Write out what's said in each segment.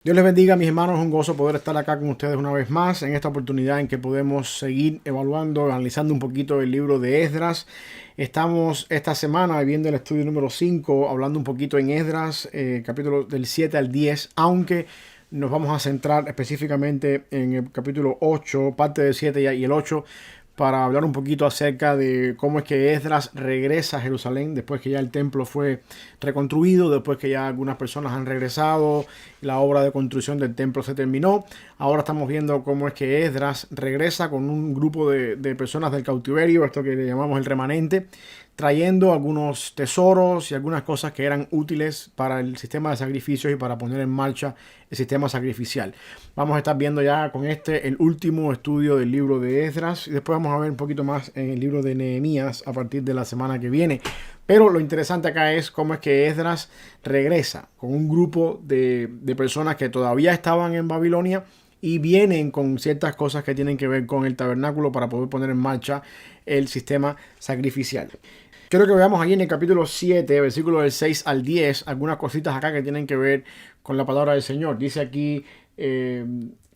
Dios les bendiga, mis hermanos. Es un gozo poder estar acá con ustedes una vez más en esta oportunidad en que podemos seguir evaluando, analizando un poquito el libro de Esdras. Estamos esta semana viendo el estudio número 5, hablando un poquito en Esdras, capítulo del 7 al 10, aunque nos vamos a centrar específicamente en el capítulo 8, parte del 7 y el 8, para hablar un poquito acerca de cómo es que Esdras regresa a Jerusalén después que ya el templo fue reconstruido, después que ya algunas personas han regresado, la obra de construcción del templo se terminó. Ahora estamos viendo cómo es que Esdras regresa con un grupo de personas del cautiverio, esto que le llamamos el remanente, trayendo algunos tesoros y algunas cosas que eran útiles para el sistema de sacrificios y para poner en marcha el sistema sacrificial. Vamos a estar viendo ya con el último estudio del libro de Esdras, y después vamos a ver un poquito más en el libro de Nehemías a partir de la semana que viene. Pero lo interesante acá es cómo es que Esdras regresa con un grupo de personas que todavía estaban en Babilonia y vienen con ciertas cosas que tienen que ver con el tabernáculo para poder poner en marcha el sistema sacrificial. Quiero que veamos ahí en el capítulo 7, versículos del 6 al 10, algunas cositas acá que tienen que ver con la palabra del Señor. Dice aquí,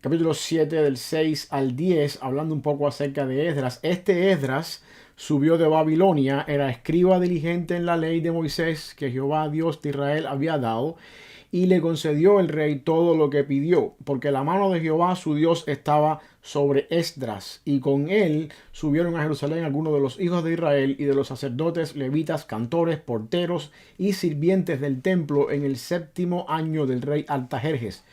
capítulo 7, del 6 al 10, hablando un poco acerca de Esdras. Este Esdras subió de Babilonia, era escriba diligente en la ley de Moisés que Jehová, Dios de Israel, había dado, y le concedió el rey todo lo que pidió, porque la mano de Jehová su Dios estaba sobre Esdras, y con él subieron a Jerusalén algunos de los hijos de Israel y de los sacerdotes, levitas, cantores, porteros y sirvientes del templo en el 7º año del rey Artajerjes.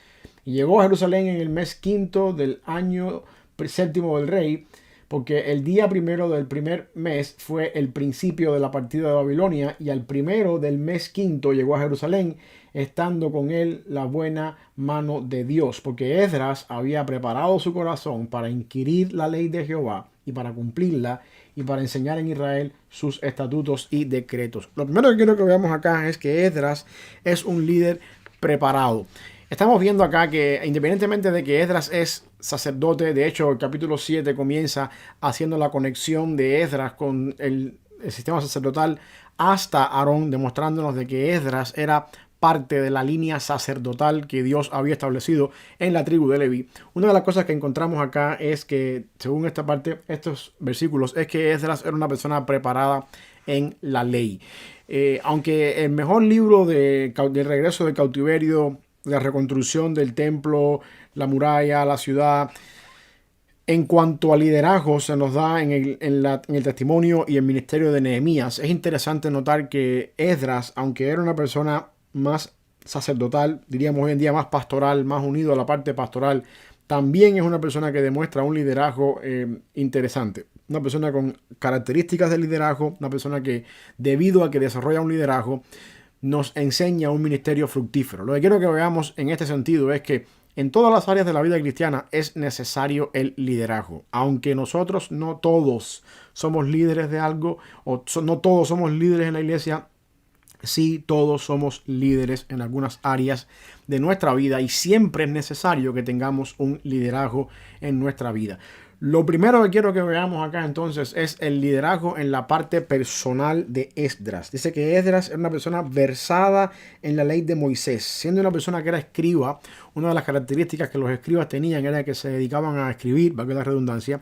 Y llegó a Jerusalén en el mes 5 del año 7 del rey, porque el día primero del primer mes fue el principio de la partida de Babilonia, y al primero del mes 5 llegó a Jerusalén, estando con él la buena mano de Dios, porque Esdras había preparado su corazón para inquirir la ley de Jehová y para cumplirla y para enseñar en Israel sus estatutos y decretos. Lo primero que quiero que veamos acá es que Esdras es un líder preparado. Estamos viendo acá que independientemente de que Esdras es sacerdote, de hecho el capítulo 7 comienza haciendo la conexión de Esdras con el sistema sacerdotal hasta Aarón, demostrándonos de que Esdras era parte de la línea sacerdotal que Dios había establecido en la tribu de Leví. Una de las cosas que encontramos acá es que, según esta parte, estos versículos, es que Esdras era una persona preparada en la ley. Aunque el mejor libro del regreso del cautiverio, la reconstrucción del templo, la muralla, la ciudad, en cuanto a liderazgo, se nos da en el testimonio y el ministerio de Nehemías. Es interesante notar que Esdras, aunque era una persona más sacerdotal, diríamos hoy en día más pastoral, más unido a la parte pastoral, también es una persona que demuestra un liderazgo interesante. Una persona con características de liderazgo, una persona que, debido a que desarrolla un liderazgo, nos enseña un ministerio fructífero. Lo que quiero que veamos en este sentido es que en todas las áreas de la vida cristiana es necesario el liderazgo. Aunque nosotros no todos somos líderes de algo, no todos somos líderes en la iglesia, sí todos somos líderes en algunas áreas de nuestra vida, y siempre es necesario que tengamos un liderazgo en nuestra vida. Lo primero que quiero que veamos acá entonces es el liderazgo en la parte personal de Esdras. Dice que Esdras era una persona versada en la ley de Moisés. Siendo una persona que era escriba, una de las características que los escribas tenían era que se dedicaban a escribir, valga la redundancia,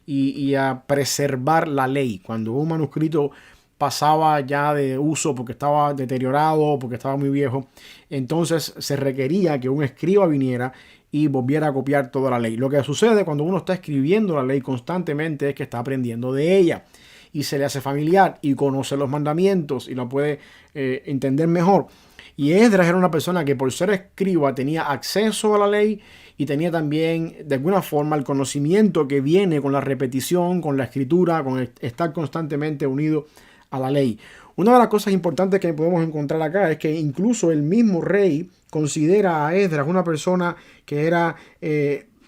y a preservar la ley. Cuando un manuscrito pasaba ya de uso porque estaba deteriorado, porque estaba muy viejo, entonces se requería que un escriba viniera y volviera a copiar toda la ley. Lo que sucede cuando uno está escribiendo la ley constantemente es que está aprendiendo de ella y se le hace familiar y conoce los mandamientos y lo puede entender mejor. Y Esdras era una persona que, por ser escriba, tenía acceso a la ley y tenía también de alguna forma el conocimiento que viene con la repetición, con la escritura, con estar constantemente unido a la ley. Una de las cosas importantes que podemos encontrar acá es que incluso el mismo rey considera a Esdras una persona que era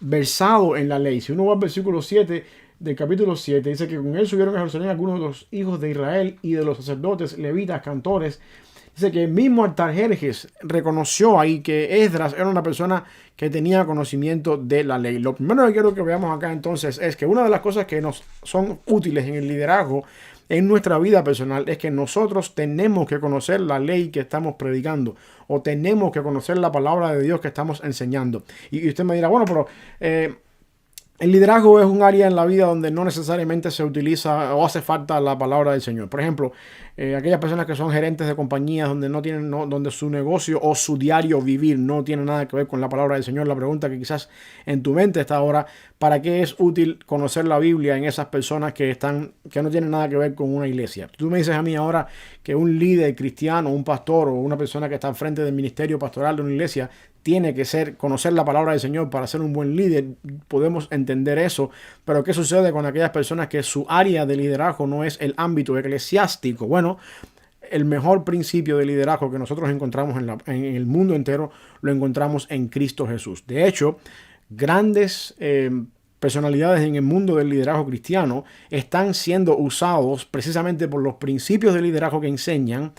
versado en la ley. Si uno va al versículo 7 del capítulo 7, dice que con él subieron a Jerusalén algunos de los hijos de Israel y de los sacerdotes, levitas, cantores. Dice que el mismo Artajerjes reconoció ahí que Esdras era una persona que tenía conocimiento de la ley. Lo primero que quiero que veamos acá entonces es que una de las cosas que nos son útiles en el liderazgo en nuestra vida personal es que nosotros tenemos que conocer la ley que estamos predicando o tenemos que conocer la palabra de Dios que estamos enseñando. Y usted me dirá, bueno, pero el liderazgo es un área en la vida donde no necesariamente se utiliza o hace falta la palabra del Señor. Por ejemplo, aquellas personas que son gerentes de compañías donde no tienen, donde su negocio o su diario vivir no tiene nada que ver con la palabra del Señor. La pregunta que quizás en tu mente está ahora: ¿para qué es útil conocer la Biblia en esas personas que no tienen nada que ver con una iglesia? Tú me dices a mí ahora que un líder cristiano, un pastor o una persona que está al frente del ministerio pastoral de una iglesia tiene que conocer la palabra del Señor para ser un buen líder. Podemos entender eso, pero ¿qué sucede con aquellas personas que su área de liderazgo no es el ámbito eclesiástico? Bueno, el mejor principio de liderazgo que nosotros encontramos en el mundo entero lo encontramos en Cristo Jesús. De hecho, grandes personalidades en el mundo del liderazgo cristiano están siendo usados precisamente por los principios de liderazgo que enseñan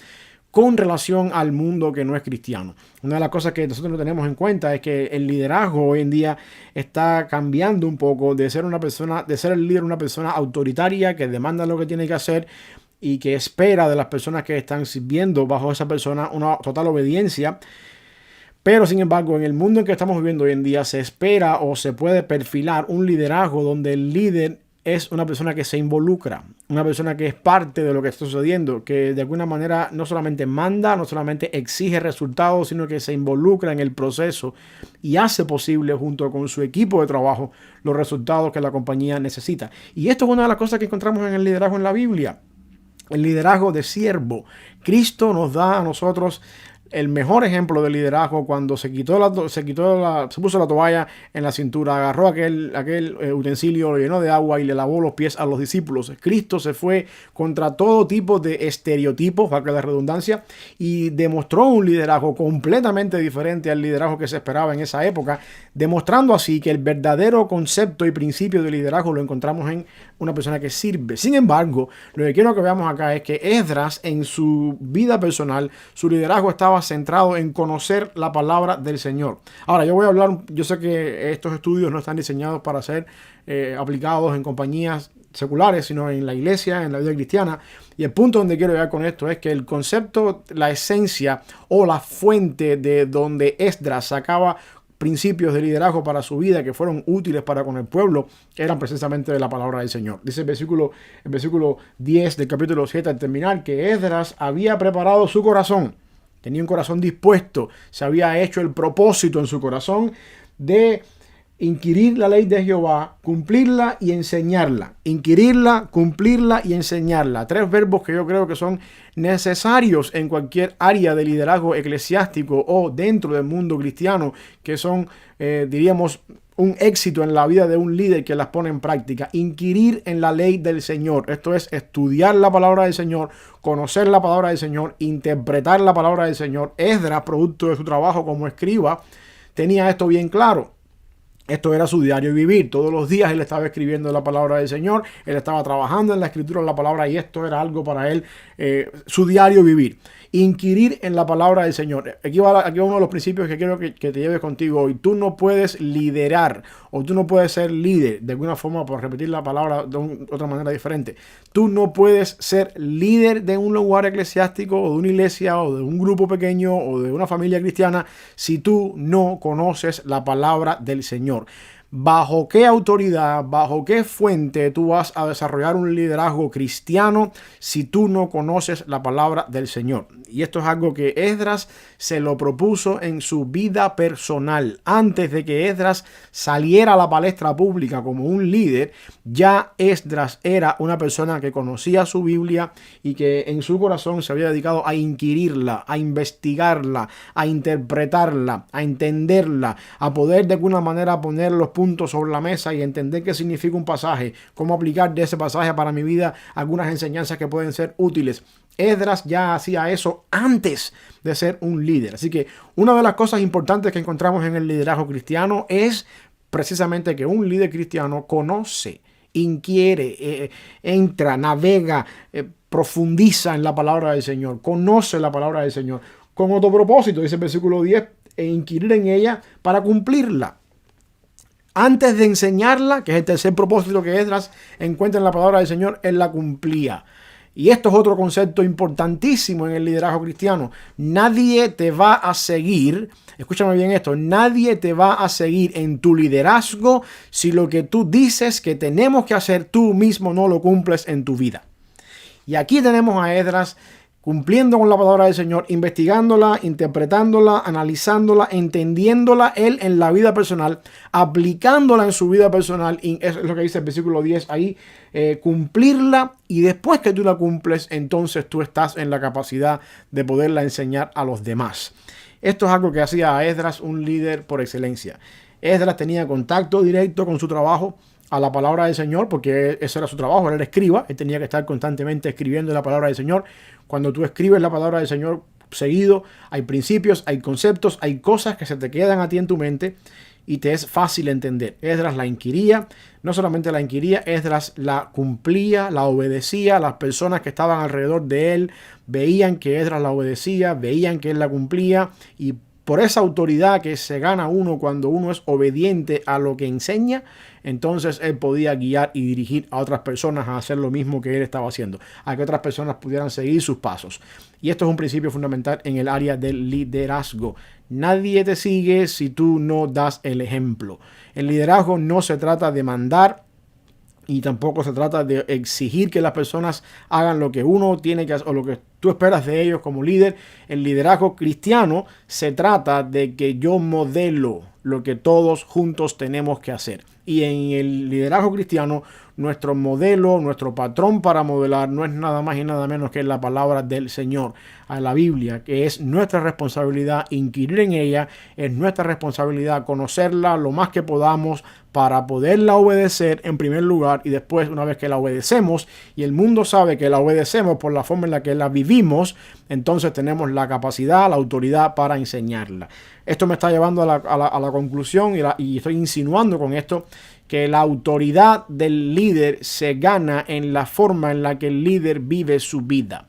con relación al mundo que no es cristiano. Una de las cosas que nosotros no tenemos en cuenta es que el liderazgo hoy en día está cambiando un poco de ser el líder una persona autoritaria que demanda lo que tiene que hacer y que espera de las personas que están sirviendo bajo esa persona una total obediencia. Pero sin embargo, en el mundo en que estamos viviendo hoy en día se espera o se puede perfilar un liderazgo donde el líder es una persona que se involucra, una persona que es parte de lo que está sucediendo, que de alguna manera no solamente manda, no solamente exige resultados, sino que se involucra en el proceso y hace posible junto con su equipo de trabajo los resultados que la compañía necesita. Y esto es una de las cosas que encontramos en el liderazgo en la Biblia, el liderazgo de siervo. Cristo nos da a nosotros el mejor ejemplo de liderazgo cuando se puso la toalla en la cintura, agarró aquel utensilio, lo llenó de agua y le lavó los pies a los discípulos. Cristo se fue contra todo tipo de estereotipos, valga la redundancia, y demostró un liderazgo completamente diferente al liderazgo que se esperaba en esa época, demostrando así que el verdadero concepto y principio de liderazgo lo encontramos en una persona que sirve. Sin embargo, lo que quiero que veamos acá es que Esdras, en su vida personal, su liderazgo estaba centrado en conocer la palabra del Señor. Ahora, yo sé que estos estudios no están diseñados para ser aplicados en compañías seculares, sino en la iglesia, en la vida cristiana. Y el punto donde quiero llegar con esto es que el concepto, la esencia o la fuente de donde Esdras sacaba principios de liderazgo para su vida que fueron útiles para con el pueblo, eran precisamente de la palabra del Señor. Dice el versículo 10 del capítulo 7 al terminar que Esdras había preparado su corazón. Tenía un corazón dispuesto, se había hecho el propósito en su corazón de inquirir la ley de Jehová, cumplirla y enseñarla. Inquirirla, cumplirla y enseñarla. 3 verbos que yo creo que son necesarios en cualquier área de liderazgo eclesiástico o dentro del mundo cristiano, que son, diríamos, un éxito en la vida de un líder que las pone en práctica. Inquirir en la ley del Señor. Esto es estudiar la palabra del Señor, conocer la palabra del Señor, interpretar la palabra del Señor. Esdras, producto de su trabajo como escriba, tenía esto bien claro. Esto era su diario vivir. Todos los días él estaba escribiendo la palabra del Señor. Él estaba trabajando en la escritura de la palabra y esto era algo para él, su diario vivir. Inquirir en la palabra del Señor. Aquí va uno de los principios que quiero que te lleves contigo hoy. Tú no puedes liderar o tú no puedes ser líder, de alguna forma, por repetir la palabra de otra manera diferente. Tú no puedes ser líder de un lugar eclesiástico o de una iglesia o de un grupo pequeño o de una familia cristiana si tú no conoces la palabra del Señor. ¿Bajo qué autoridad, bajo qué fuente tú vas a desarrollar un liderazgo cristiano si tú no conoces la palabra del Señor? Y esto es algo que Esdras se lo propuso en su vida personal. Antes de que Esdras saliera a la palestra pública como un líder, ya Esdras era una persona que conocía su Biblia y que en su corazón se había dedicado a inquirirla, a investigarla, a interpretarla, a entenderla, a poder de alguna manera poner los puntos sobre la mesa y entender qué significa un pasaje, cómo aplicar de ese pasaje para mi vida algunas enseñanzas que pueden ser útiles. Esdras ya hacía eso antes de ser un líder. Así que una de las cosas importantes que encontramos en el liderazgo cristiano es precisamente que un líder cristiano conoce, inquiere, entra, navega, profundiza en la palabra del Señor, conoce la palabra del Señor con otro propósito, dice el versículo 10, e inquirir en ella para cumplirla. Antes de enseñarla, que es el tercer propósito que Esdras encuentra en la palabra del Señor, él la cumplía. Y esto es otro concepto importantísimo en el liderazgo cristiano. Nadie te va a seguir, escúchame bien esto, nadie te va a seguir en tu liderazgo si lo que tú dices que tenemos que hacer tú mismo no lo cumples en tu vida. Y aquí tenemos a Esdras cumpliendo con la palabra del Señor, investigándola, interpretándola, analizándola, entendiéndola él en la vida personal, aplicándola en su vida personal, y eso es lo que dice el versículo 10 ahí, cumplirla, y después que tú la cumples, entonces tú estás en la capacidad de poderla enseñar a los demás. Esto es algo que hacía a Esdras un líder por excelencia. Esdras tenía contacto directo con su trabajo, a la palabra del Señor, porque ese era su trabajo, él era escriba, él tenía que estar constantemente escribiendo la palabra del Señor. Cuando tú escribes la palabra del Señor seguido, hay principios, hay conceptos, hay cosas que se te quedan a ti en tu mente y te es fácil entender. Esdras la inquiría, no solamente la inquiría, Esdras la cumplía, la obedecía. Las personas que estaban alrededor de él veían que Esdras la obedecía, veían que él la cumplía, y por esa autoridad que se gana uno cuando uno es obediente a lo que enseña, entonces él podía guiar y dirigir a otras personas a hacer lo mismo que él estaba haciendo, a que otras personas pudieran seguir sus pasos. Y esto es un principio fundamental en el área del liderazgo. Nadie te sigue si tú no das el ejemplo. El liderazgo no se trata de mandar, y tampoco se trata de exigir que las personas hagan lo que uno tiene que hacer o lo que tú esperas de ellos como líder. El liderazgo cristiano se trata de que yo modelo lo que todos juntos tenemos que hacer. Y en el liderazgo cristiano, nuestro modelo, nuestro patrón para modelar no es nada más y nada menos que la palabra del Señor, a la Biblia, que es nuestra responsabilidad inquirir en ella, es nuestra responsabilidad conocerla lo más que podamos para poderla obedecer en primer lugar, y después, una vez que la obedecemos y el mundo sabe que la obedecemos por la forma en la que la vivimos, entonces tenemos la capacidad, la autoridad para enseñarla. Esto me está llevando a la conclusión y estoy insinuando con esto que la autoridad del líder se gana en la forma en la que el líder vive su vida.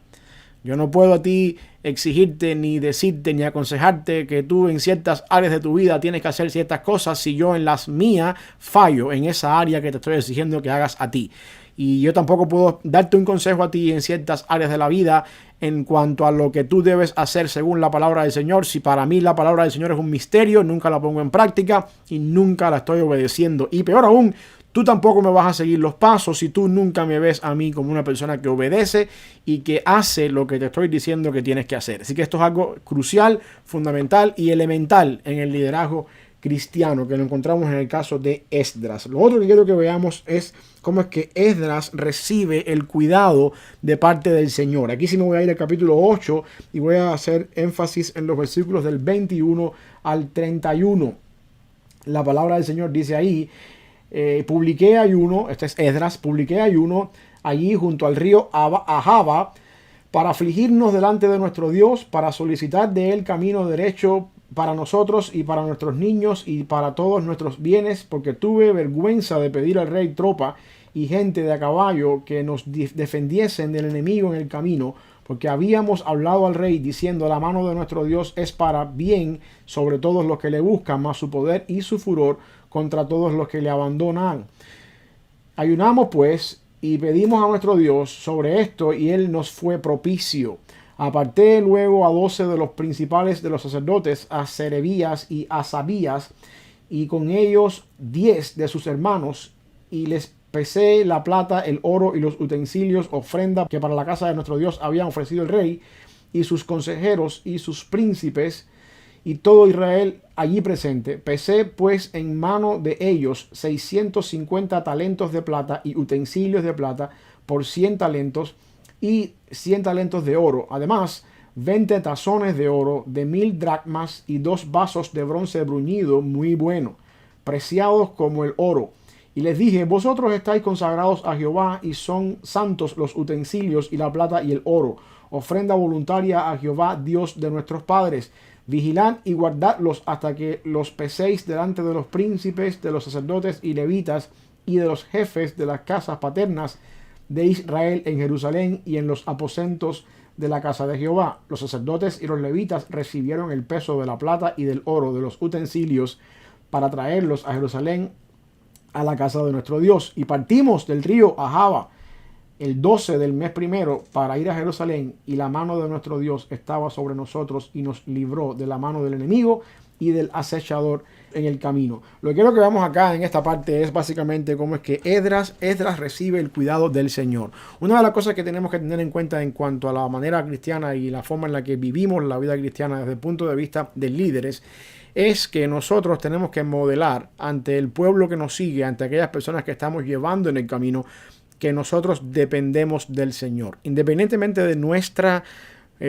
Yo no puedo a ti exigirte, ni decirte, ni aconsejarte que tú en ciertas áreas de tu vida tienes que hacer ciertas cosas si yo en las mías fallo en esa área que te estoy exigiendo que hagas a ti. Y yo tampoco puedo darte un consejo a ti en ciertas áreas de la vida en cuanto a lo que tú debes hacer según la palabra del Señor. Si para mí la palabra del Señor es un misterio, nunca la pongo en práctica y nunca la estoy obedeciendo. Y peor aún, tú tampoco me vas a seguir los pasos si tú nunca me ves a mí como una persona que obedece y que hace lo que te estoy diciendo que tienes que hacer. Así que esto es algo crucial, fundamental y elemental en el liderazgo cristiano, que lo encontramos en el caso de Esdras. Lo otro que quiero que veamos es cómo es que Esdras recibe el cuidado de parte del Señor. Aquí sí me voy a ir al capítulo 8 y voy a hacer énfasis en los versículos del 21 al 31. La palabra del Señor dice ahí: publiqué ayuno, este es Esdras, publiqué ayuno allí junto al río Ahava para afligirnos delante de nuestro Dios, para solicitar de él camino derecho para nosotros y para nuestros niños y para todos nuestros bienes, porque tuve vergüenza de pedir al rey tropa y gente de a caballo que nos defendiesen del enemigo en el camino, porque habíamos hablado al rey diciendo: la mano de nuestro Dios es para bien sobre todos los que le buscan, mas su poder y su furor contra todos los que le abandonan. Ayunamos pues y pedimos a nuestro Dios sobre esto, y él nos fue propicio. Aparté luego a 12 de los principales de los sacerdotes, a Serebías y a Sabías, y con ellos 10 de sus hermanos, y les pesé la plata, el oro y los utensilios, ofrenda que para la casa de nuestro Dios habían ofrecido el rey y sus consejeros y sus príncipes y todo Israel allí presente. Pesé pues en mano de ellos 650 talentos de plata y utensilios de plata por 100 talentos y 100 talentos de oro. Además, 20 tazones de oro de 1000 dracmas y 2 vasos de bronce bruñido muy bueno, preciados como el oro. Y les dije: vosotros estáis consagrados a Jehová, y son santos los utensilios y la plata y el oro, ofrenda voluntaria a Jehová, Dios de nuestros padres. Vigilad y guardadlos hasta que los peséis delante de los príncipes, de los sacerdotes y levitas, y de los jefes de las casas paternas de Israel en Jerusalén y en los aposentos de la casa de Jehová. Los sacerdotes y los levitas recibieron el peso de la plata y del oro de los utensilios para traerlos a Jerusalén, a la casa de nuestro Dios. Y partimos del río Ahava el 12 del mes primero para ir a Jerusalén, y la mano de nuestro Dios estaba sobre nosotros y nos libró de la mano del enemigo y del acechador en el camino. Lo que quiero que veamos acá en esta parte es básicamente cómo es que Esdras recibe el cuidado del Señor. Una de las cosas que tenemos que tener en cuenta en cuanto a la manera cristiana y la forma en la que vivimos la vida cristiana desde el punto de vista de líderes es que nosotros tenemos que modelar ante el pueblo que nos sigue, ante aquellas personas que estamos llevando en el camino, que nosotros dependemos del Señor. Independientemente de nuestra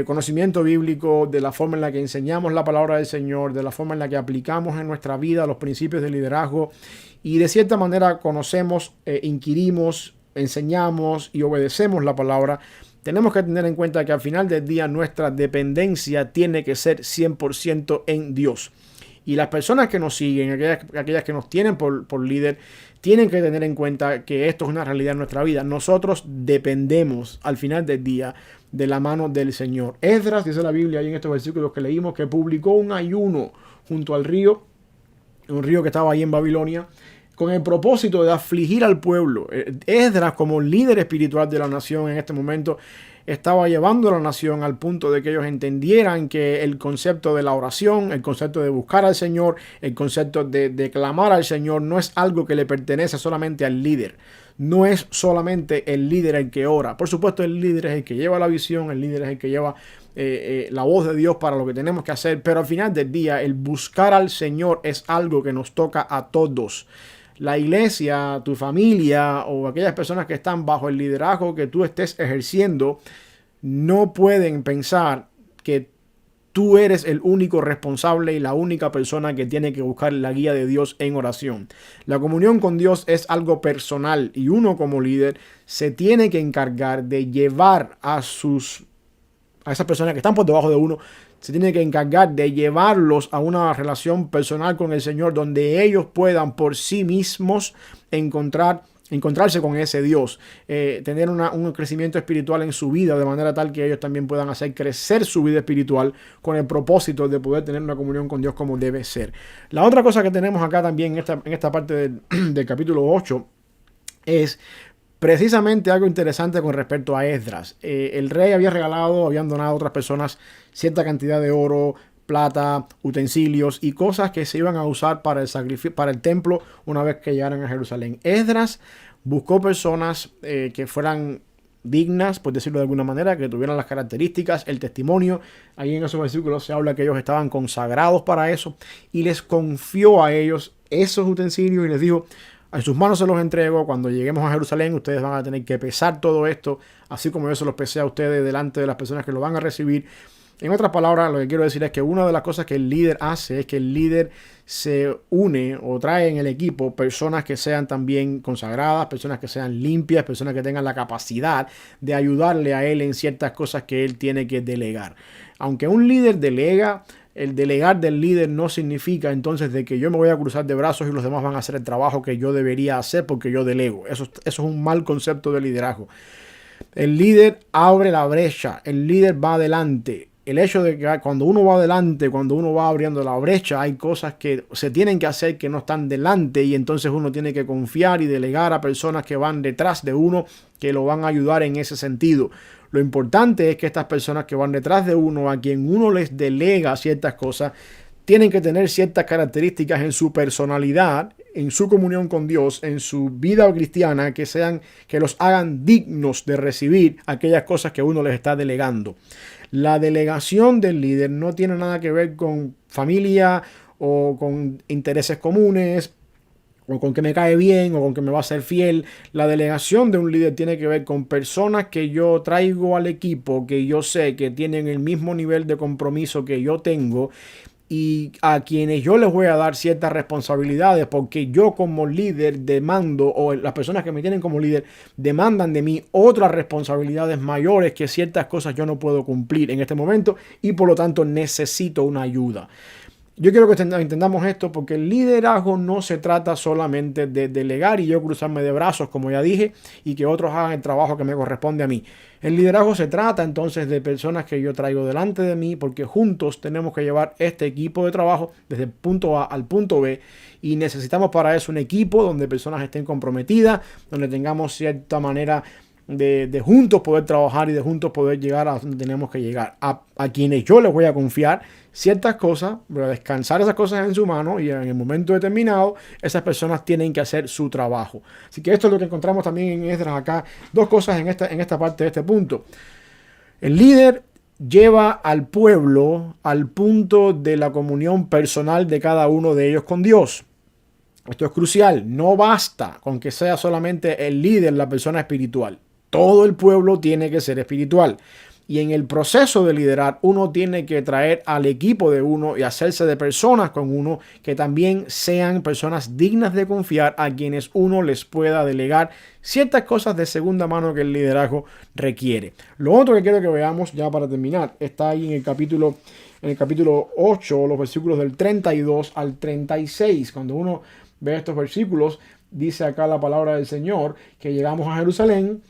conocimiento bíblico, de la forma en la que enseñamos la palabra del Señor, de la forma en la que aplicamos en nuestra vida los principios del liderazgo y de cierta manera conocemos, inquirimos, enseñamos y obedecemos la palabra, tenemos que tener en cuenta que al final del día nuestra dependencia tiene que ser 100% en Dios. Y las personas que nos siguen, aquellas que nos tienen por líder, tienen que tener en cuenta que esto es una realidad en nuestra vida. Nosotros dependemos al final del día de la mano del Señor. Esdras, dice la Biblia ahí en estos versículos que leímos, que publicó un ayuno junto al río, un río que estaba ahí en Babilonia, con el propósito de afligir al pueblo. Esdras, como líder espiritual de la nación en este momento, estaba llevando a la nación al punto de que ellos entendieran que el concepto de la oración, el concepto de buscar al Señor, el concepto de clamar al Señor no es algo que le pertenece solamente al líder. No es solamente el líder el que ora. Por supuesto, el líder es el que lleva la visión, el líder es el que lleva la voz de Dios para lo que tenemos que hacer. Pero al final del día, el buscar al Señor es algo que nos toca a todos. La iglesia, tu familia o aquellas personas que están bajo el liderazgo que tú estés ejerciendo no pueden pensar que tú eres el único responsable y la única persona que tiene que buscar la guía de Dios en oración. La comunión con Dios es algo personal y uno como líder se tiene que encargar de llevar a esas personas que están por debajo de uno, se tiene que encargar de llevarlos a una relación personal con el Señor donde ellos puedan por sí mismos encontrarse con ese Dios, tener un crecimiento espiritual en su vida de manera tal que ellos también puedan hacer crecer su vida espiritual con el propósito de poder tener una comunión con Dios como debe ser. La otra cosa que tenemos acá también en esta parte del capítulo 8 es precisamente algo interesante con respecto a Esdras. El rey habían donado a otras personas cierta cantidad de oro, plata, utensilios y cosas que se iban a usar para el sacrificio, para el templo una vez que llegaran a Jerusalén. Esdras buscó personas que fueran dignas, por decirlo de alguna manera, que tuvieran las características, el testimonio. Ahí en esos versículos se habla que ellos estaban consagrados para eso y les confió a ellos esos utensilios y les dijo: en sus manos se los entrego. Cuando lleguemos a Jerusalén, ustedes van a tener que pesar todo esto, así como yo se los pesé a ustedes delante de las personas que lo van a recibir. En otras palabras, lo que quiero decir es que una de las cosas que el líder hace es que el líder se une o trae en el equipo personas que sean también consagradas, personas que sean limpias, personas que tengan la capacidad de ayudarle a él en ciertas cosas que él tiene que delegar. Aunque un líder delega, el delegar del líder no significa entonces de que yo me voy a cruzar de brazos y los demás van a hacer el trabajo que yo debería hacer porque yo delego. Eso es un mal concepto de liderazgo. El líder abre la brecha, el líder va adelante. El hecho de que cuando uno va adelante, cuando uno va abriendo la brecha, hay cosas que se tienen que hacer que no están delante y entonces uno tiene que confiar y delegar a personas que van detrás de uno que lo van a ayudar en ese sentido. Lo importante es que estas personas que van detrás de uno, a quien uno les delega ciertas cosas, tienen que tener ciertas características en su personalidad, en su comunión con Dios, en su vida cristiana, que los hagan dignos de recibir aquellas cosas que uno les está delegando. La delegación del líder no tiene nada que ver con familia o con intereses comunes o con que me cae bien o con que me va a ser fiel. La delegación de un líder tiene que ver con personas que yo traigo al equipo, que yo sé que tienen el mismo nivel de compromiso que yo tengo y a quienes yo les voy a dar ciertas responsabilidades porque yo como líder demando, o las personas que me tienen como líder demandan de mí otras responsabilidades mayores que ciertas cosas yo no puedo cumplir en este momento y por lo tanto necesito una ayuda. Yo quiero que entendamos esto porque el liderazgo no se trata solamente de delegar y yo cruzarme de brazos, como ya dije, y que otros hagan el trabajo que me corresponde a mí. El liderazgo se trata entonces de personas que yo traigo delante de mí porque juntos tenemos que llevar este equipo de trabajo desde el punto A al punto B y necesitamos para eso un equipo donde personas estén comprometidas, donde tengamos cierta manera de juntos poder trabajar y de juntos poder llegar a donde tenemos que llegar. A quienes yo les voy a confiar ciertas cosas, voy a descansar esas cosas en su mano y en el momento determinado esas personas tienen que hacer su trabajo. Así que esto es lo que encontramos también en Esdras acá. Dos cosas en esta parte de este punto. El líder lleva al pueblo al punto de la comunión personal de cada uno de ellos con Dios. Esto es crucial. No basta con que sea solamente el líder la persona espiritual. Todo el pueblo tiene que ser espiritual. Y en el proceso de liderar, uno tiene que traer al equipo de uno y hacerse de personas con uno que también sean personas dignas de confiar, a quienes uno les pueda delegar ciertas cosas de segunda mano que el liderazgo requiere. Lo otro que quiero que veamos, ya para terminar, está ahí en el capítulo 8, los versículos del 32 al 36. Cuando uno ve estos versículos, dice acá la palabra del Señor que llegamos a Jerusalén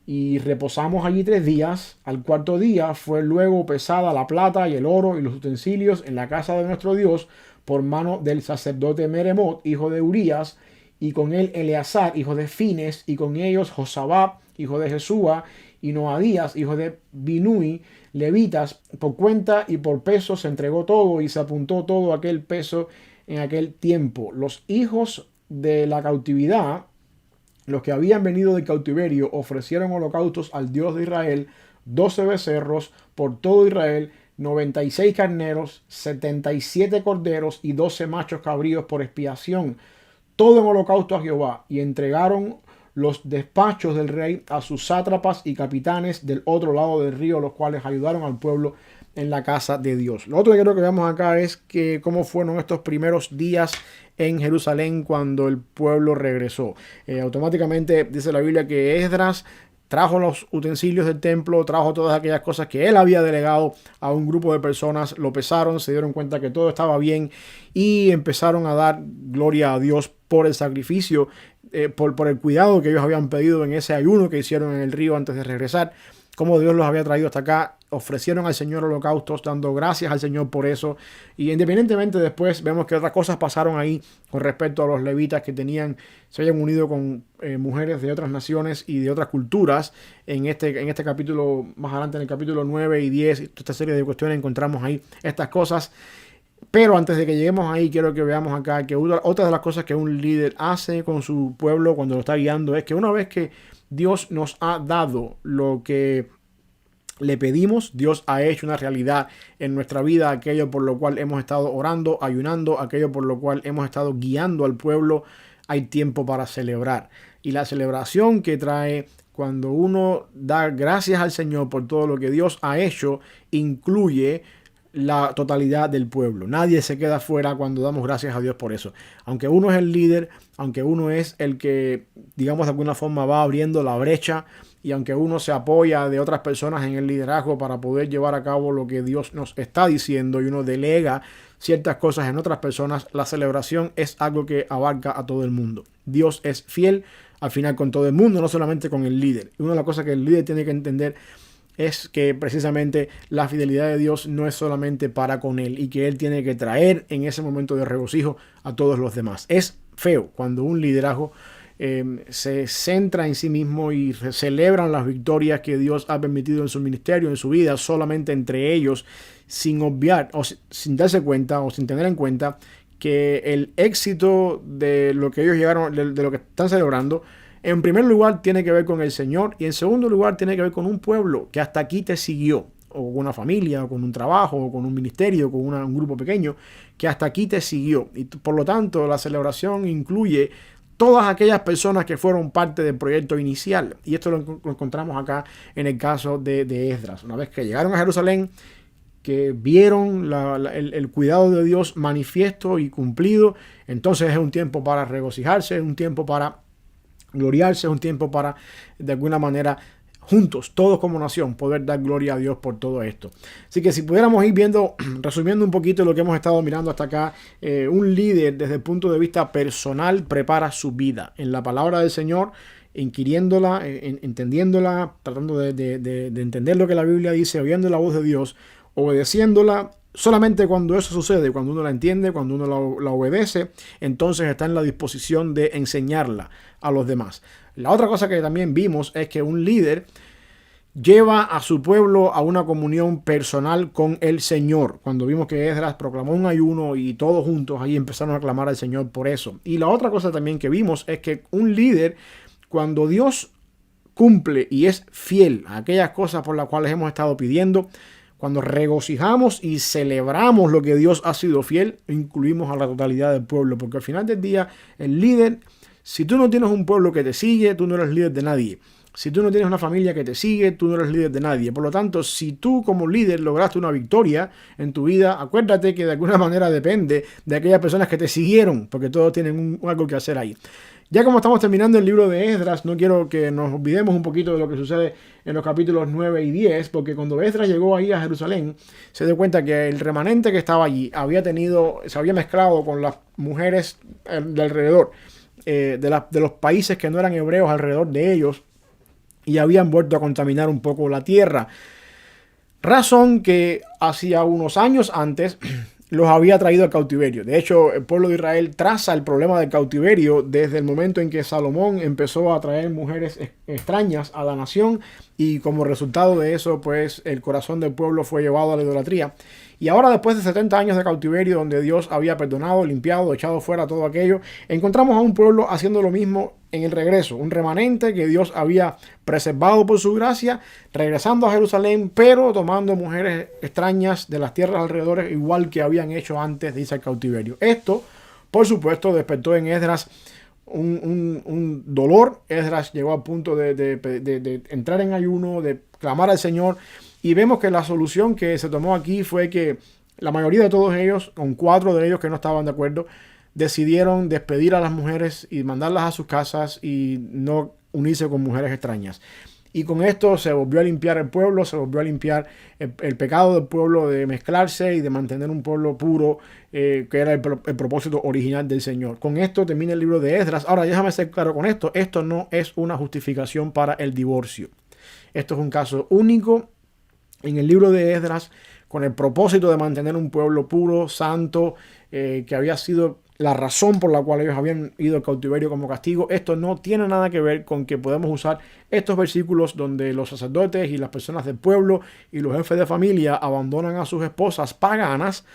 y reposamos allí 3 días. Al cuarto día fue luego pesada la plata y el oro y los utensilios en la casa de nuestro Dios por mano del sacerdote Meremot, hijo de Urías, y con él Eleazar, hijo de Fines, y con ellos Josabab, hijo de Jesúa, y Noadías, hijo de Binui, levitas. Por cuenta y por peso se entregó todo y se apuntó todo aquel peso en aquel tiempo. Los hijos de la cautividad, los que habían venido del cautiverio, ofrecieron holocaustos al Dios de Israel, 12 becerros por todo Israel, 96 carneros, 77 corderos y 12 machos cabríos por expiación, todo en holocausto a Jehová. Y entregaron los despachos del rey a sus sátrapas y capitanes del otro lado del río, los cuales ayudaron al pueblo en la casa de Dios. Lo otro que quiero que veamos acá es que cómo fueron estos primeros días en Jerusalén cuando el pueblo regresó. Automáticamente dice la Biblia que Esdras trajo los utensilios del templo, trajo todas aquellas cosas que él había delegado a un grupo de personas, lo pesaron, se dieron cuenta que todo estaba bien y empezaron a dar gloria a Dios por el sacrificio, por el cuidado que ellos habían pedido en ese ayuno que hicieron en el río antes de regresar. Como Dios los había traído hasta acá, ofrecieron al Señor holocaustos, dando gracias al Señor por eso. Y independientemente después vemos que otras cosas pasaron ahí con respecto a los levitas que se habían unido con mujeres de otras naciones y de otras culturas. En este capítulo, más adelante en el capítulo 9 y 10, toda esta serie de cuestiones encontramos ahí estas cosas. Pero antes de que lleguemos ahí, quiero que veamos acá que otra de las cosas que un líder hace con su pueblo cuando lo está guiando es que una vez que Dios nos ha dado lo que le pedimos, Dios ha hecho una realidad en nuestra vida, aquello por lo cual hemos estado orando, ayunando, aquello por lo cual hemos estado guiando al pueblo, hay tiempo para celebrar. Y la celebración que trae cuando uno da gracias al Señor por todo lo que Dios ha hecho, incluye la totalidad del pueblo. Nadie se queda fuera cuando damos gracias a Dios por eso. Aunque uno es el líder, aunque uno es el que, digamos, de alguna forma va abriendo la brecha, y aunque uno se apoya de otras personas en el liderazgo para poder llevar a cabo lo que Dios nos está diciendo y uno delega ciertas cosas en otras personas, la celebración es algo que abarca a todo el mundo. Dios es fiel al final con todo el mundo, no solamente con el líder. Y una de las cosas que el líder tiene que entender es que precisamente la fidelidad de Dios no es solamente para con él y que él tiene que traer en ese momento de regocijo a todos los demás. Es feo cuando un liderazgo se centra en sí mismo y celebran las victorias que Dios ha permitido en su ministerio, en su vida, solamente entre ellos, sin obviar o sin darse cuenta o sin tener en cuenta que el éxito de lo que ellos llegaron, de lo que están celebrando, en primer lugar tiene que ver con el Señor y en segundo lugar tiene que ver con un pueblo que hasta aquí te siguió, o con una familia, o con un trabajo, o con un ministerio, con un grupo pequeño que hasta aquí te siguió. Y por lo tanto la celebración incluye todas aquellas personas que fueron parte del proyecto inicial. Y esto lo encontramos acá en el caso de Esdras. Una vez que llegaron a Jerusalén, que vieron el cuidado de Dios manifiesto y cumplido, entonces es un tiempo para regocijarse, es un tiempo para gloriarse, es un tiempo para, de alguna manera, juntos, todos como nación, poder dar gloria a Dios por todo esto. Así que si pudiéramos ir viendo, resumiendo un poquito lo que hemos estado mirando hasta acá, un líder desde el punto de vista personal prepara su vida en la palabra del Señor, inquiriéndola, entendiéndola, tratando de entender lo que la Biblia dice, oyendo la voz de Dios, obedeciéndola, solamente cuando eso sucede, cuando uno la entiende, cuando uno la obedece, entonces está en la disposición de enseñarla a los demás. La otra cosa que también vimos es que un líder lleva a su pueblo a una comunión personal con el Señor. Cuando vimos que Esdras proclamó un ayuno y todos juntos ahí empezaron a clamar al Señor por eso. Y la otra cosa también que vimos es que un líder, cuando Dios cumple y es fiel a aquellas cosas por las cuales hemos estado pidiendo, cuando regocijamos y celebramos lo que Dios ha sido fiel, incluimos a la totalidad del pueblo, porque al final del día el líder, si tú no tienes un pueblo que te sigue, tú no eres líder de nadie. Si tú no tienes una familia que te sigue, tú no eres líder de nadie. Por lo tanto, si tú como líder lograste una victoria en tu vida, acuérdate que de alguna manera depende de aquellas personas que te siguieron, porque todos tienen algo que hacer ahí. Ya como estamos terminando el libro de Esdras, no quiero que nos olvidemos un poquito de lo que sucede en los capítulos 9 y 10, porque cuando Esdras llegó ahí a Jerusalén, se dio cuenta que el remanente que estaba allí se había mezclado con las mujeres de alrededor, de los países que no eran hebreos alrededor de ellos, y habían vuelto a contaminar un poco la tierra. Razón que hacía unos años antes los había traído al cautiverio. De hecho, el pueblo de Israel traza el problema del cautiverio desde el momento en que Salomón empezó a traer mujeres extrañas a la nación, y como resultado de eso, pues el corazón del pueblo fue llevado a la idolatría. Y ahora, después de 70 años de cautiverio, donde Dios había perdonado, limpiado, echado fuera todo aquello, encontramos a un pueblo haciendo lo mismo en el regreso. Un remanente que Dios había preservado por su gracia, regresando a Jerusalén, pero tomando mujeres extrañas de las tierras alrededores, igual que habían hecho antes de irse al cautiverio. Esto, por supuesto, despertó en Esdras un dolor. Esdras llegó al punto de entrar en ayuno, de clamar al Señor. Y vemos que la solución que se tomó aquí fue que la mayoría de todos ellos, con 4 de ellos que no estaban de acuerdo, decidieron despedir a las mujeres y mandarlas a sus casas y no unirse con mujeres extrañas. Y con esto se volvió a limpiar el pueblo, se volvió a limpiar el pecado del pueblo de mezclarse y de mantener un pueblo puro, que era el propósito original del Señor. Con esto termina el libro de Esdras. Ahora, déjame ser claro con esto. Esto no es una justificación para el divorcio. Esto es un caso único en el libro de Esdras, con el propósito de mantener un pueblo puro, santo, que había sido la razón por la cual ellos habían ido al cautiverio como castigo. Esto no tiene nada que ver con que podemos usar estos versículos donde los sacerdotes y las personas del pueblo y los jefes de familia abandonan a sus esposas paganas.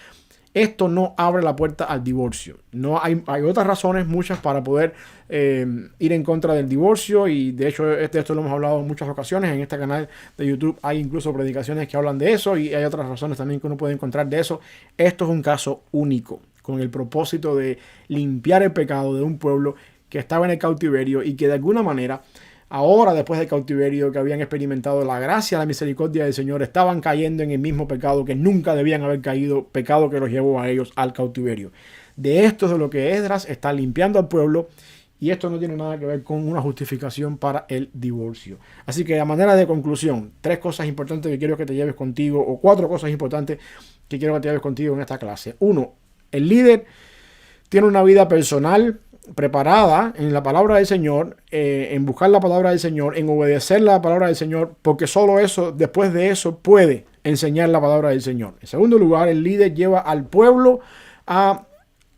Esto no abre la puerta al divorcio. No hay otras razones, muchas, para poder ir en contra del divorcio, y de hecho esto lo hemos hablado en muchas ocasiones. En este canal de YouTube hay incluso predicaciones que hablan de eso, y hay otras razones también que uno puede encontrar de eso. Esto es un caso único, con el propósito de limpiar el pecado de un pueblo que estaba en el cautiverio y que de alguna manera, ahora después del cautiverio, que habían experimentado la gracia, la misericordia del Señor, estaban cayendo en el mismo pecado que nunca debían haber caído, pecado que los llevó a ellos al cautiverio. De esto es de lo que Esdras está limpiando al pueblo, y esto no tiene nada que ver con una justificación para el divorcio. Así que, a manera de conclusión, 3 cosas importantes que quiero que te lleves contigo, o 4 cosas importantes que quiero que te lleves contigo en esta clase. 1. El líder tiene una vida personal preparada en la palabra del Señor, en buscar la palabra del Señor, en obedecer la palabra del Señor, porque solo eso, después de eso, puede enseñar la palabra del Señor. En segundo lugar, el líder lleva al pueblo a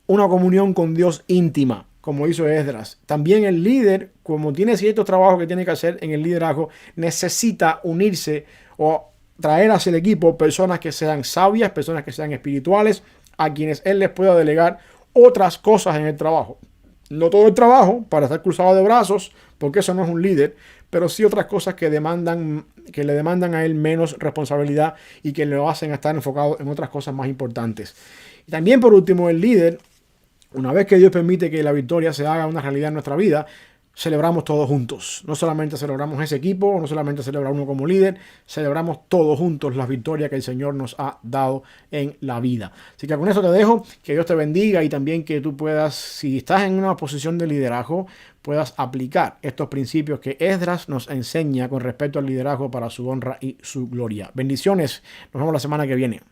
una comunión con Dios íntima, como hizo Esdras. También el líder, como tiene ciertos trabajos que tiene que hacer en el liderazgo, necesita unirse o traer hacia el equipo personas que sean sabias, personas que sean espirituales, a quienes él les pueda delegar otras cosas en el trabajo. No todo el trabajo para estar cruzado de brazos, porque eso no es un líder, pero sí otras cosas que le demandan a él menos responsabilidad y que le hacen estar enfocado en otras cosas más importantes. Y también, por último, el líder, una vez que Dios permite que la victoria se haga una realidad en nuestra vida, celebramos todos juntos. No solamente celebramos ese equipo, no solamente celebra uno como líder, celebramos todos juntos las victorias que el Señor nos ha dado en la vida. Así que con eso te dejo, que Dios te bendiga, y también que tú puedas, si estás en una posición de liderazgo, puedas aplicar estos principios que Esdras nos enseña con respecto al liderazgo para su honra y su gloria. Bendiciones, nos vemos la semana que viene.